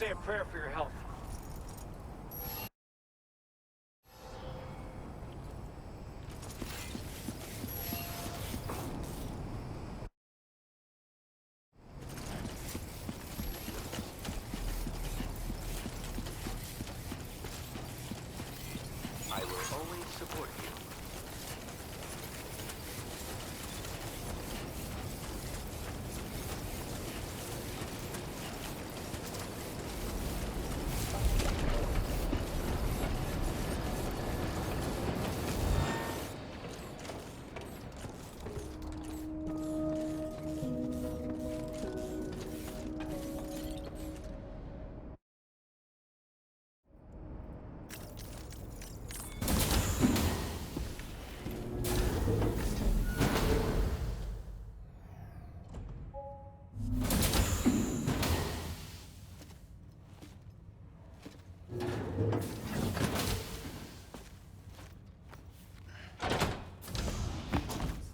say a prayer for your health. I will always support you.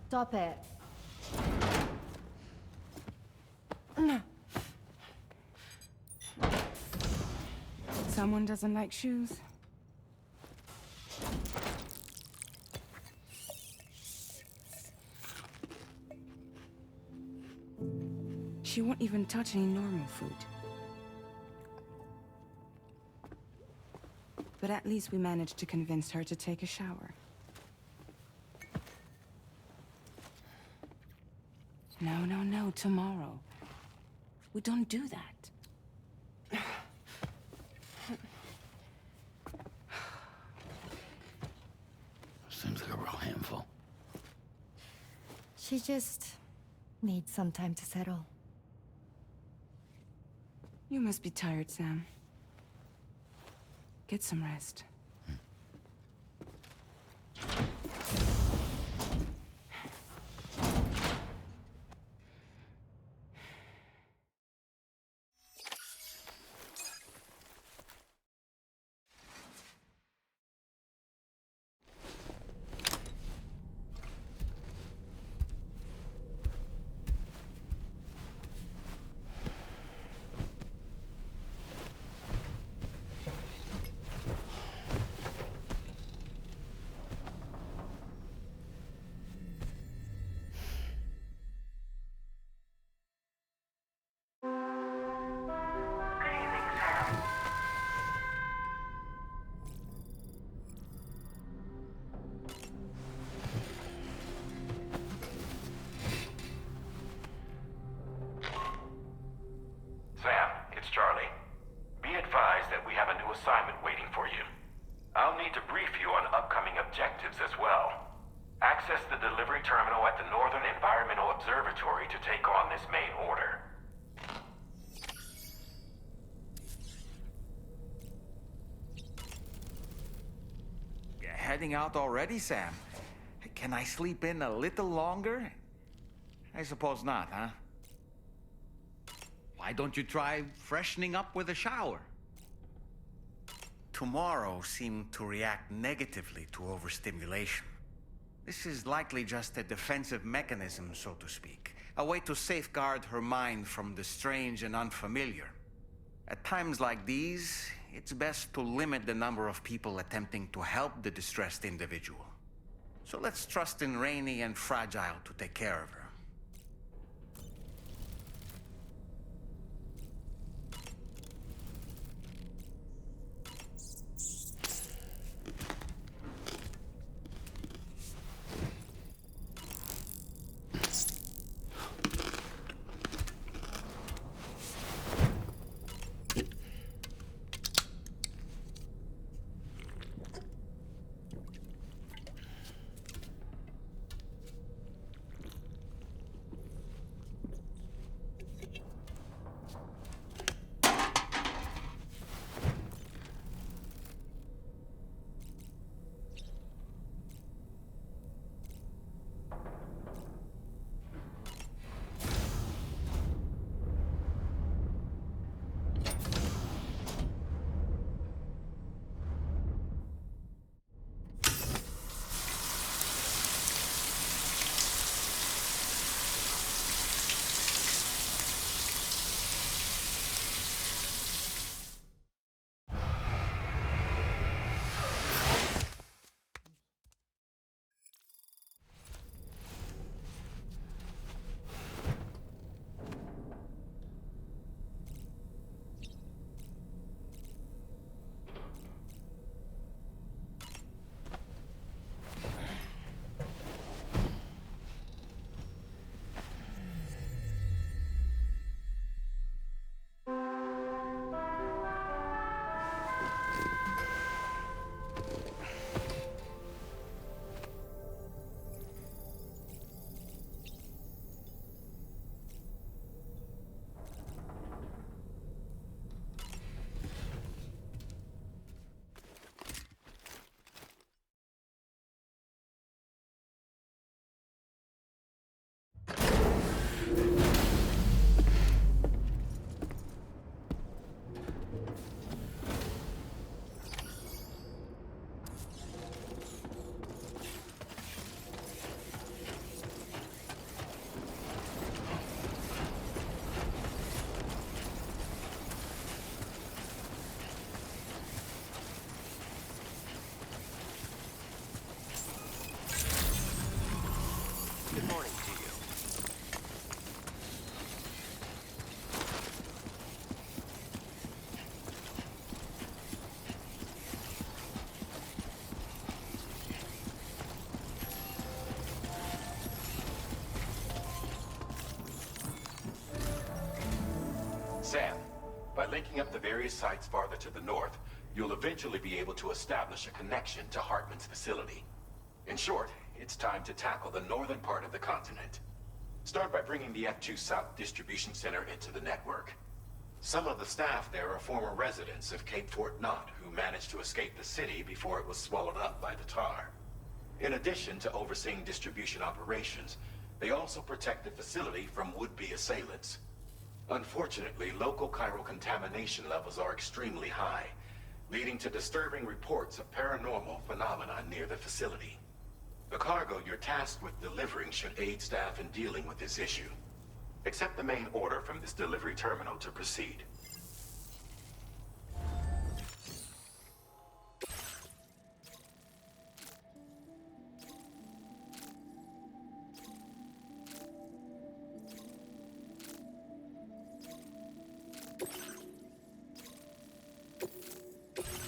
Stop it. Someone doesn't like shoes? She won't even touch any normal food. But at least we managed to convince her to take a shower. No, tomorrow. We don't do that. Seems like a real handful. She just needs some time to settle. You must be tired, Sam. Get some rest. Sam, it's Charlie. Be advised that we have a new assignment waiting for you. I'll need to brief you on upcoming objectives as well. Access the delivery terminal at the Northern Environmental Observatory to take on this main order. Heading out already, Sam? Can I sleep in a little longer? I suppose not, huh? Why don't you try freshening up with a shower? Tomorrow seemed to react negatively to overstimulation. This is likely just a defensive mechanism, so to speak. A way to safeguard her mind from the strange and unfamiliar. At times like these, it's best to limit the number of people attempting to help the distressed individual. So let's trust in Rainey and Fragile to take care of her. linking up the various sites farther to the north, you'll eventually be able to establish a connection to Hartman's facility. In short, it's time to tackle the northern part of the continent. Start by bringing the F2 South Distribution Center into the network. Some of the staff there are former residents of Cape Fort Knott who managed to escape the city before it was swallowed up by the tar. In addition to overseeing distribution operations, they also protect the facility from would-be assailants. Unfortunately, local chiral contamination levels are extremely high, leading to disturbing reports of paranormal phenomena near the facility. The cargo you're tasked with delivering should aid staff in dealing with this issue. Accept the main order from this delivery terminal to proceed.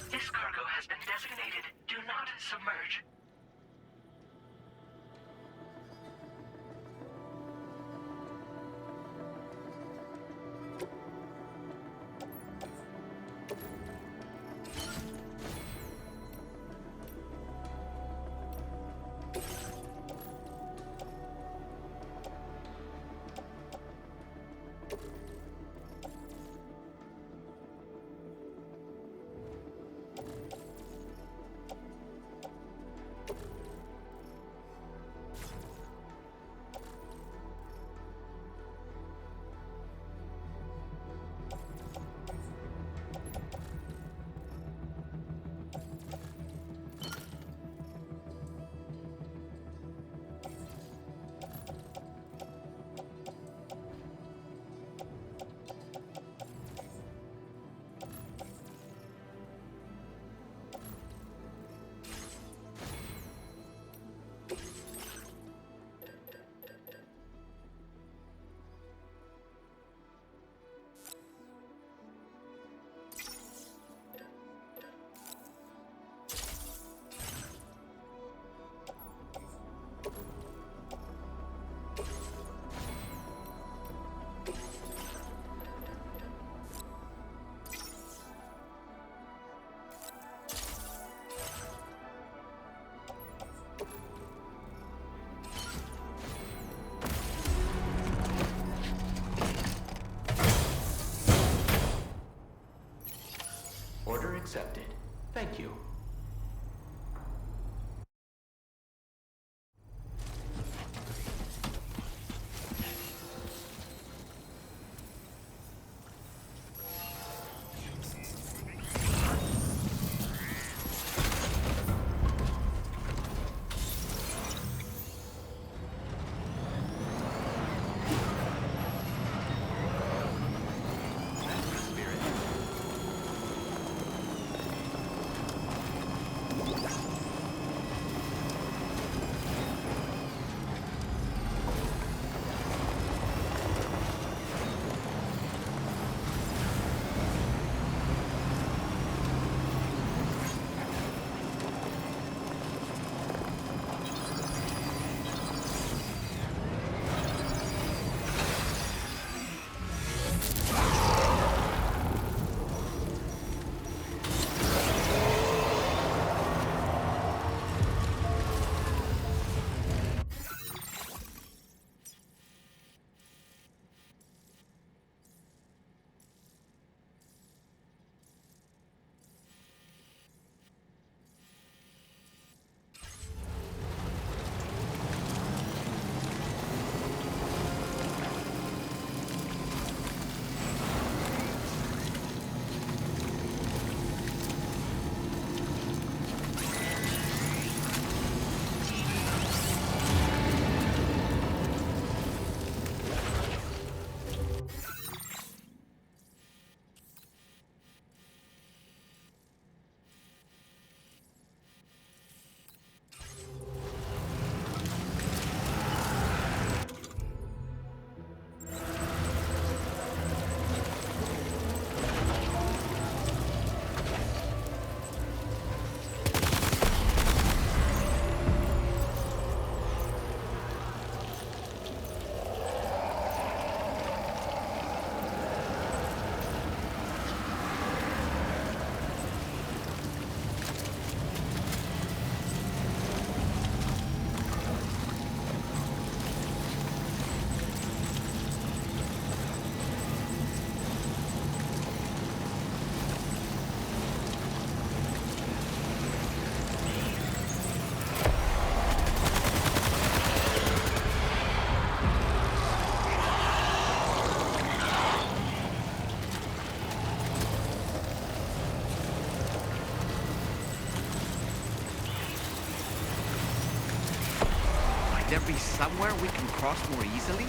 This cargo has been designated Do Not Submerge. Order accepted. Thank you. there be somewhere we can cross more easily?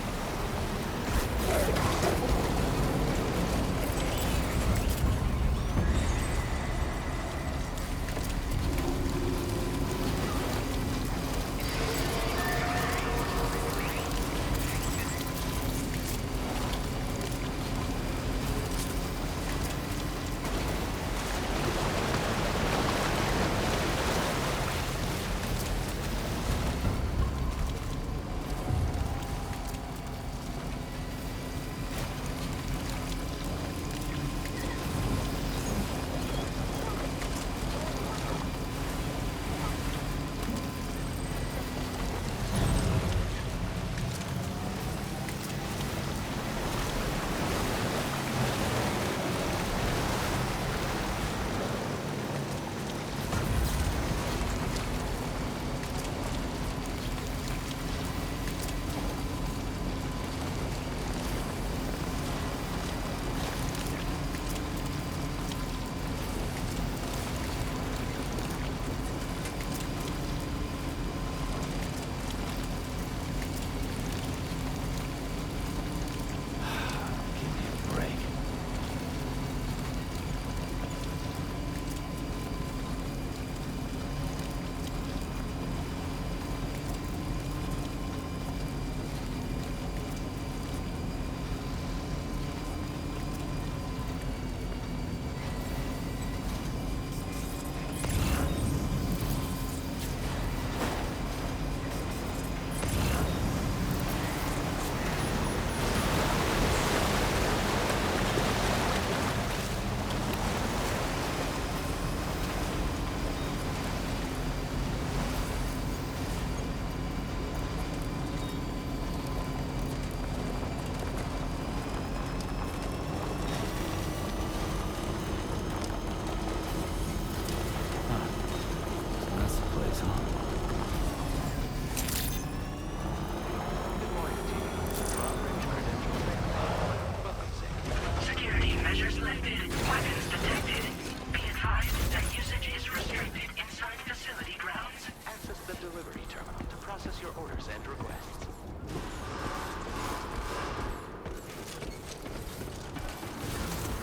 Security measures lifted. Weapons detected. Be advised that usage is restricted inside facility grounds. Access the delivery terminal to process your orders and requests.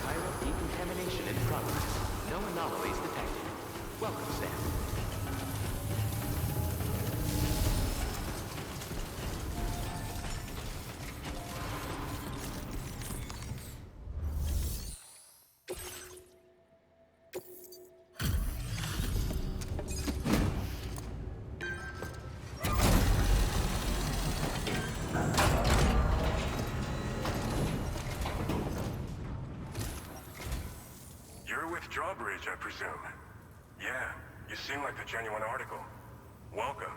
Chiral decontamination in progress. No anomalies detected. Welcome, Sam. You're with Drawbridge, I presume. Yeah, you seem like the genuine article. Welcome.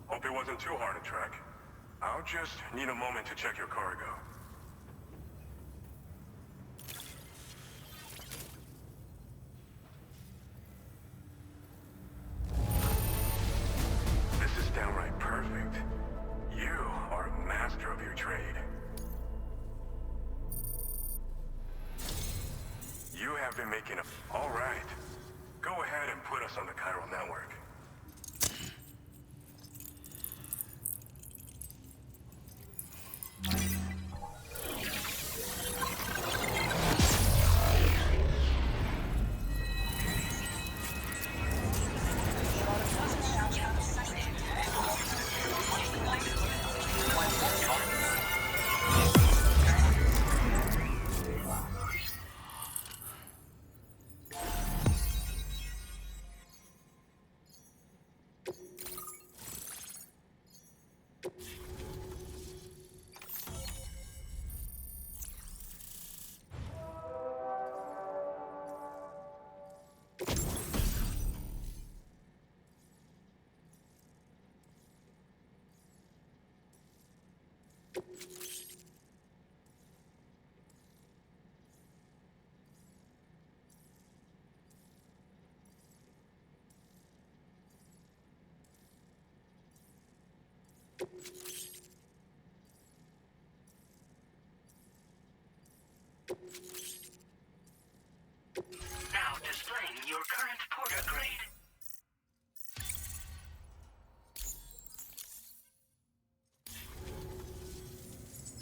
Hope it wasn't too hard to track. I'll just need a moment to check your cargo. This is downright perfect. You are a master of your trade. You have been making a... All right. Go ahead and put us on the chiral network.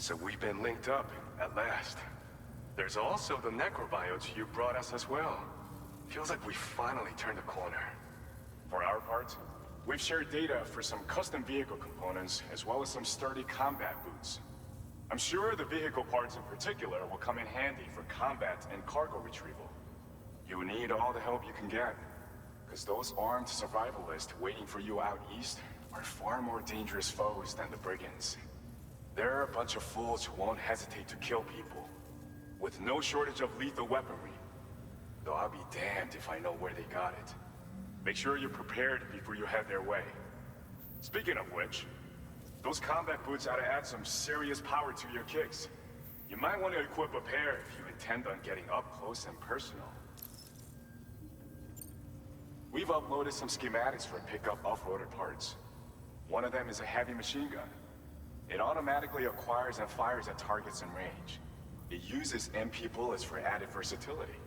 So we've been linked up, at last. There's also the necrobiotes you brought us as well. Feels like we finally turned a corner. For our part, we've shared data for some custom vehicle components, as well as some sturdy combat boots. I'm sure the vehicle parts in particular will come in handy for combat and cargo retrieval. You need all the help you can get, because those armed survivalists waiting for you out east are far more dangerous foes than the brigands. They're a bunch of fools who won't hesitate to kill people, with no shortage of lethal weaponry. Though I'll be damned if I know where they got it. Make sure you're prepared before you head their way. Speaking of which, those combat boots ought to add some serious power to your kicks. You might want to equip a pair if you intend on getting up close and personal. We've uploaded some schematics for pickup off-roader parts. One of them is a heavy machine gun. It automatically acquires and fires at targets in range. It uses MP bullets for added versatility.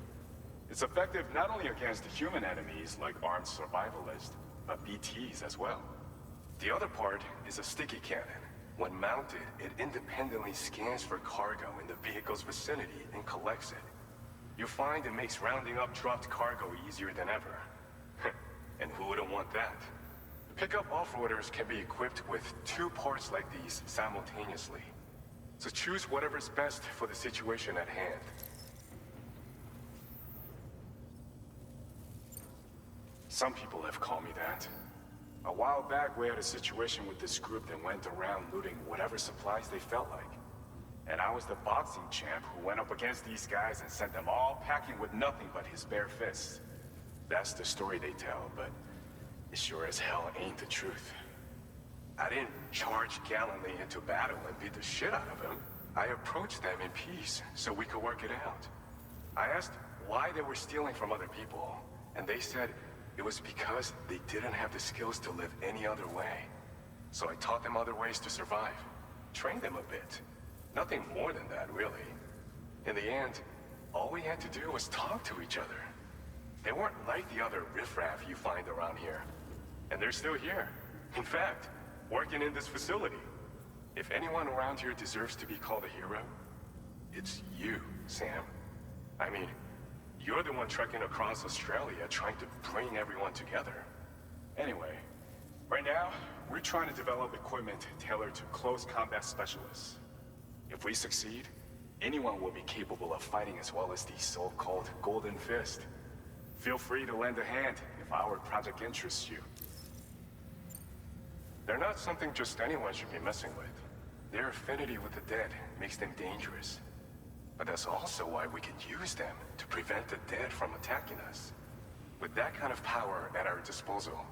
It's effective not only against human enemies like armed survivalists, but BTs as well. The other part is a sticky cannon. When mounted, it independently scans for cargo in the vehicle's vicinity and collects it. You'll find it makes rounding up dropped cargo easier than ever. And who wouldn't want that? Pickup off-roaders can be equipped with 2 parts like these simultaneously. So choose whatever's best for the situation at hand. Some people have called me that. A while back, we had a situation with this group that went around looting whatever supplies they felt like. And I was the boxing champ who went up against these guys and sent them all packing with nothing but his bare fists. That's the story they tell, but it sure as hell ain't the truth. I didn't charge gallantly into battle and beat the shit out of them. I approached them in peace so we could work it out. I asked why they were stealing from other people, and they said it was because they didn't have the skills to live any other way. So I taught them other ways to survive, trained them a bit. Nothing more than that, really. In the end, all we had to do was talk to each other. They weren't like the other riffraff you find around here. And they're still here. In fact, working in this facility. If anyone around here deserves to be called a hero, it's you, Sam. I mean, you're the one trekking across Australia trying to bring everyone together. Anyway, right now, we're trying to develop equipment tailored to close combat specialists. If we succeed, anyone will be capable of fighting as well as these so-called Golden Fist. Feel free to lend a hand if our project interests you. They're not something just anyone should be messing with. Their affinity with the dead makes them dangerous. But that's also why we can use them to prevent the dead from attacking us. With that kind of power at our disposal,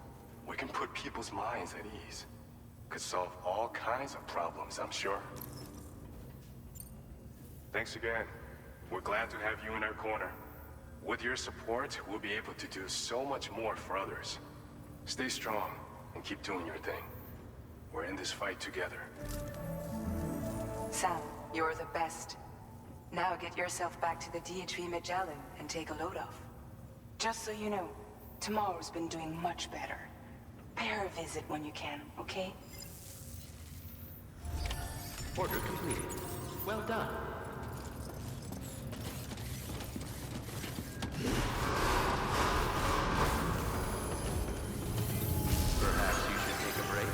we can put people's minds at ease. Could solve all kinds of problems, I'm sure. Thanks again. We're glad to have you in our corner. With your support, we'll be able to do so much more for others. Stay strong and keep doing your thing. We're in this fight together. Sam, you're the best. Now get yourself back to the DHV Magellan and take a load off. Just so you know, tomorrow's been doing much better. Pay her a visit when you can, okay? Order completed. Well done. Perhaps you should take a break.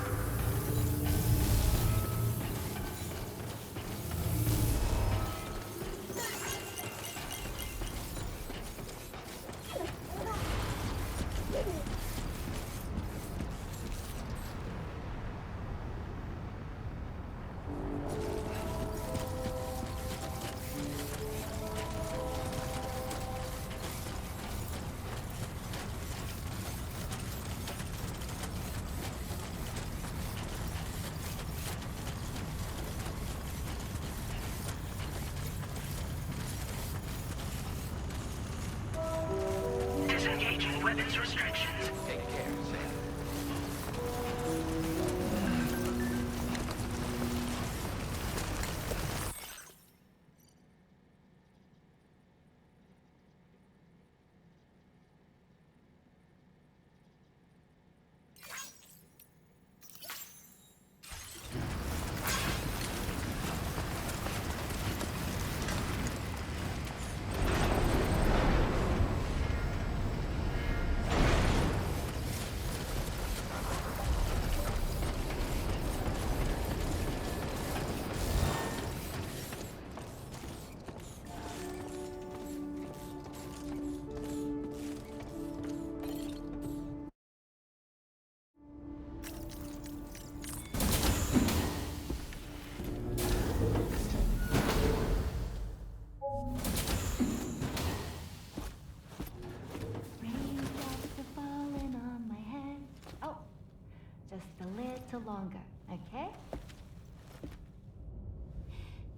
just a little longer, okay?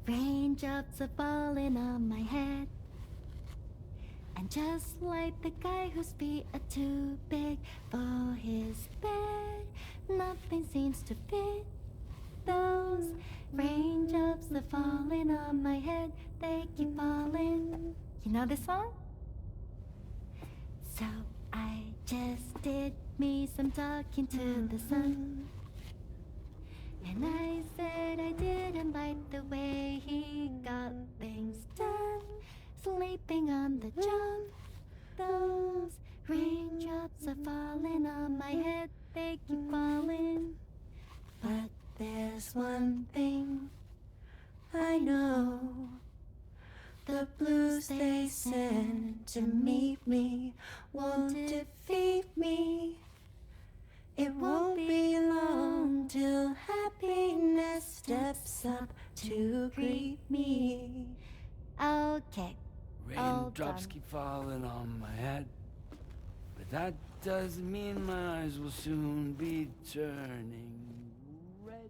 Raindrops are falling on my head. And just like the guy whose feet are too big for his bed, nothing seems to fit. Those raindrops are falling on my head, they keep falling. You know this song? So I just did me some talking to the sun. And I said I didn't like the way he got things done. Sleeping on the job. Those raindrops are falling on my head, they keep falling. But there's one thing I know. The blues they send to meet me won't defeat me. It won't be long till happiness steps up to greet me. Okay. Raindrops keep falling on my head, but that doesn't mean my eyes will soon be turning red.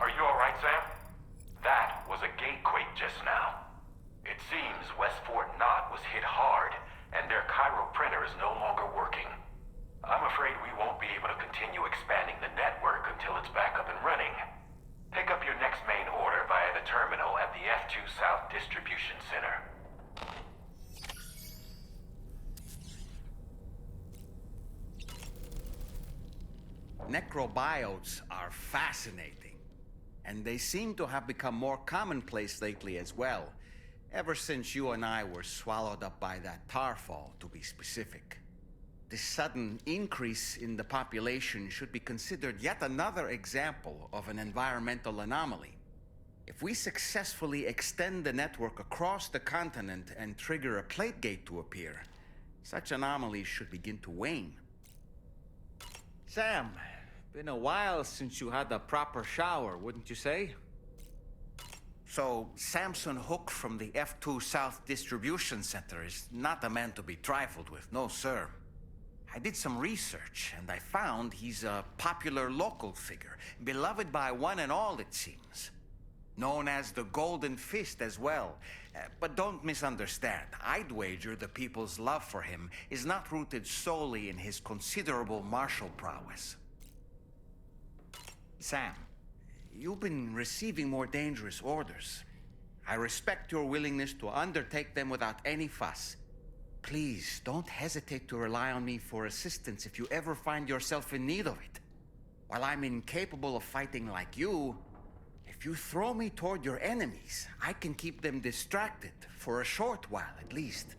Are you alright, Sam? That was a gatequake just now. It seems West Fort Knott was hit hard, and their Cairo printer is no longer working. I'm afraid we won't be able to continue expanding the network until it's back up and running. Pick up your next main order via the terminal at the F2 South Distribution Center. Necrobiotes are fascinating, and they seem to have become more commonplace lately as well, ever since you and I were swallowed up by that tarfall, to be specific. This sudden increase in the population should be considered yet another example of an environmental anomaly. If we successfully extend the network across the continent and trigger a plate gate to appear, such anomalies should begin to wane. Sam, been a while since you had a proper shower, wouldn't you say? So, Samson Hook from the F2 South Distribution Center is not a man to be trifled with, no sir. I did some research, and I found he's a popular local figure, beloved by one and all, it seems. Known as the Golden Fist as well. But don't misunderstand. I'd wager the people's love for him is not rooted solely in his considerable martial prowess. Sam, you've been receiving more dangerous orders. I respect your willingness to undertake them without any fuss. Please, don't hesitate to rely on me for assistance if you ever find yourself in need of it. While I'm incapable of fighting like you, if you throw me toward your enemies, I can keep them distracted, for a short while at least.